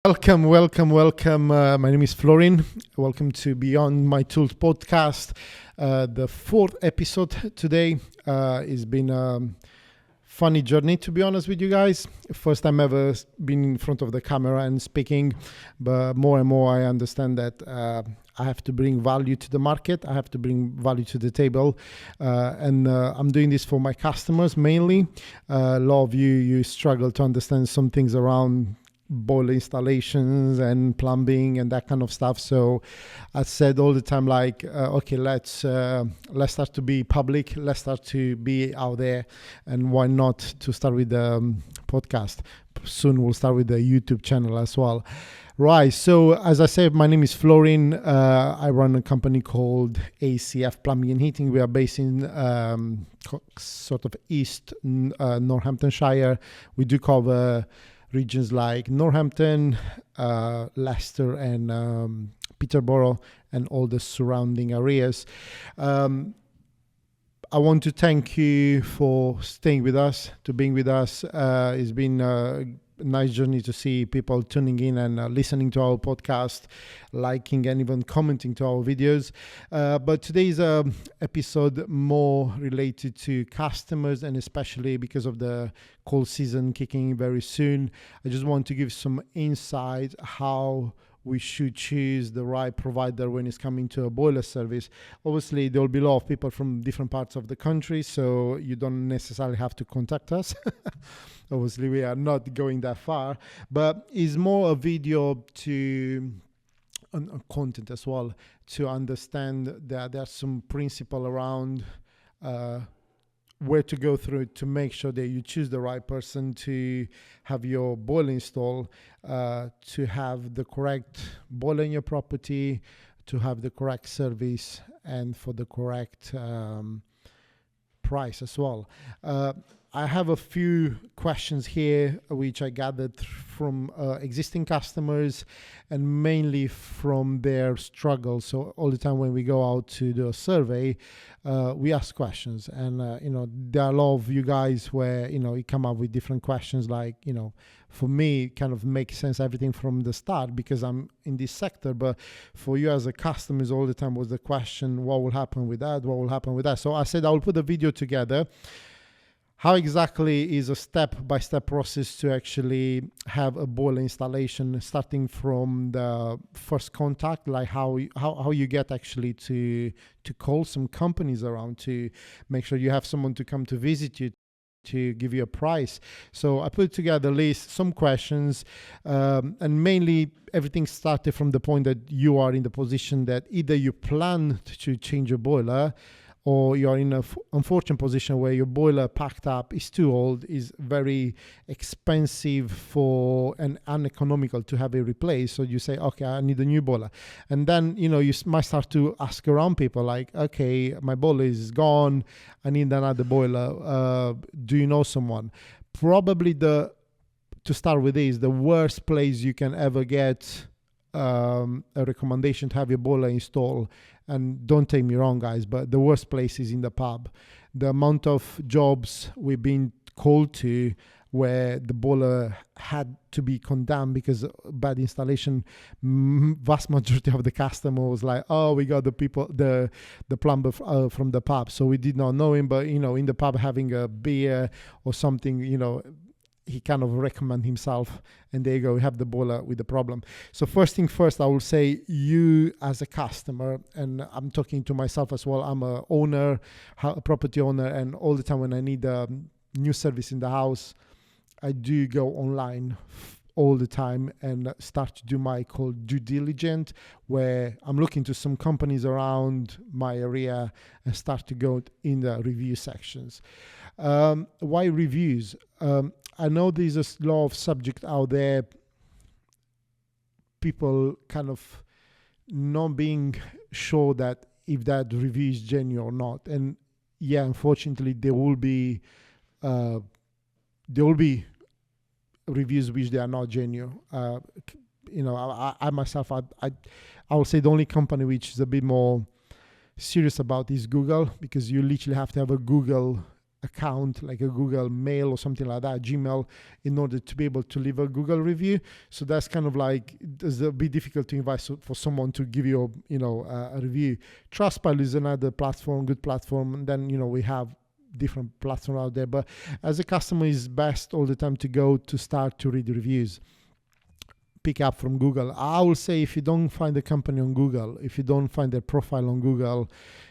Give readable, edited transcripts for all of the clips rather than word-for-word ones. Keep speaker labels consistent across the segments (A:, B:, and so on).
A: Welcome. My name is Florin. Welcome to Beyond My Tools podcast. The fourth episode today. It's been a funny journey, to be honest with you guys. First time ever been in front of the camera and speaking, but more and more I understand that I have to bring value to the market. I have to bring value to the table, and I'm doing this for my customers mainly. A lot of you struggle to understand some things around boiler installations and plumbing and that kind of stuff. So I said all the time, like, okay, let's start to be public. Let's start to be out there. And why not to start with the podcast? Soon we'll start with the YouTube channel as well. Right. So as I said, my name is Florin. I run a company called ACF Plumbing and Heating. We are based in sort of East Northamptonshire. We do cover regions like Northampton, Leicester and Peterborough and all the surrounding areas. I want to thank you for staying with us, to being with us. It's been a nice journey to see people tuning in and listening to our podcast, liking and even commenting to our videos. But today's episode more related to customers, and especially because of the cold season kicking in very soon. I just want to give some insight how we should choose the right provider when it's coming to a boiler service. Obviously, there will be a lot of people from different parts of the country, so you don't necessarily have to contact us. Obviously, we are not going that far, but it's more a video to content as well, to understand that there's some principle around where to go through to make sure that you choose the right person to have your boiler installed, to have the correct boiler in your property, to have the correct service, and for the correct price as well. I have a few questions here which I gathered from existing customers and mainly from their struggles. So all the time when we go out to do a survey, we ask questions, and there are a lot of you guys where you come up with different questions. Like for me, it kind of makes sense everything from the start because I'm in this sector. But for you as a customer, all the time was the question: what will happen with that? What will happen with that? So I said I will put a video together. How exactly is a step-by-step process to actually have a boiler installation, starting from the first contact, like how you get actually to call some companies around to make sure you have someone to come to visit you, to give you a price. So I put together a list, some questions, and mainly everything started from the point that you are in the position that either you plan to change your boiler, or you're in an unfortunate position where your boiler packed up, is too old, is very expensive for and uneconomical to have it replaced. So you say, okay, I need a new boiler. And then, you might start to ask around people like, okay, my boiler is gone, I need another boiler. Do you know someone? Probably to start with is the worst place you can ever get a recommendation to have your boiler installed. And don't take me wrong, guys, but the worst place is in the pub. The amount of jobs we've been called to where the boiler had to be condemned because bad installation, vast majority of the customer was like, oh, we got the plumber from the pub. So we did not know him, but, in the pub having a beer or something, he kind of recommend himself, and there you go, we have the boiler with the problem. So first thing first, I will say, you as a customer, and I'm talking to myself as well, I'm a owner, a property owner, and all the time when I need a new service in the house, I do go online all the time and start to do my called due diligence, where I'm looking to some companies around my area and start to go in the review sections. Why reviews? I know there's a lot of subject out there, people kind of not being sure that if that review is genuine or not. And yeah, unfortunately, there will be reviews which they are not genuine. I myself, I will say the only company which is a bit more serious about is Google, because you literally have to have a Google account, like a Google Mail or something like that, Gmail, in order to be able to leave a Google review. So that's kind of like, it's a bit difficult to invite for someone to give you a review. Trustpilot is another platform, good platform, and then we have different platforms out there. But as a customer, it's best all the time to go to start to read reviews. Pick up from Google. I will say, if you don't find the company on Google, if you don't find their profile on Google,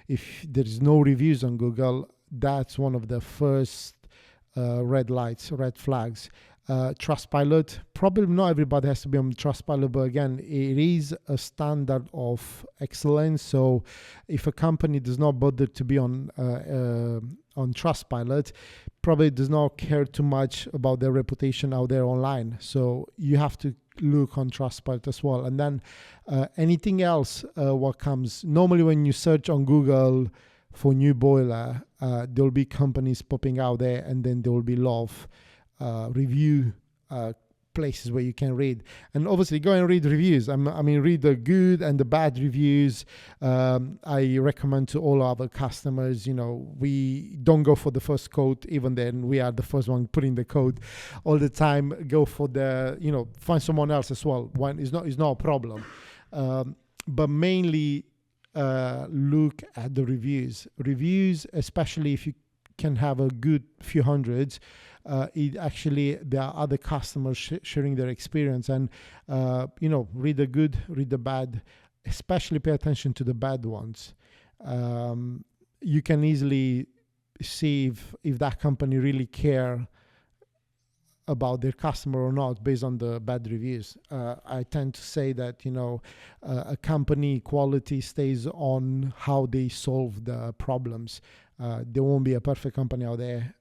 A: if there is no reviews on Google, that's one of the first red flags. Trustpilot, probably not everybody has to be on Trustpilot, but again, it is a standard of excellence. So if a company does not bother to be on Trustpilot, probably does not care too much about their reputation out there online. So you have to look on Trustpilot as well. And then anything else, what comes normally when you search on Google for new boiler, there will be companies popping out there, and then there will be a lot of review places where you can read. And obviously go and read reviews. I mean, read the good and the bad reviews. I recommend to all our customers, we don't go for the first quote, even then we are the first one putting the code all the time. Go for the, find someone else as well. One is not a problem. But mainly look at the reviews. Reviews, especially if you can have a good few hundreds, it actually, there are other customers sharing their experience, and read the good, read the bad, especially pay attention to the bad ones. You can easily see if that company really care about their customer or not based on the bad reviews. I tend to say that a company quality stays on how they solve the problems. There won't be a perfect company out there.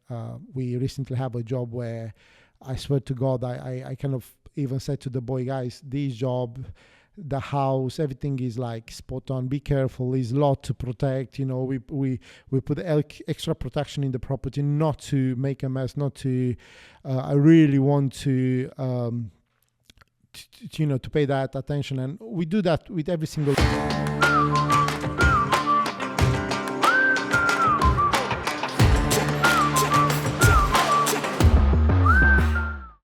A: We recently have a job where I swear to God, I kind of even said to the boy, guys, this job, the house, everything is like spot on. Be careful. There's a lot to protect. We put extra protection in the property, not to make a mess, not to. I really want to pay that attention, and we do that with every single.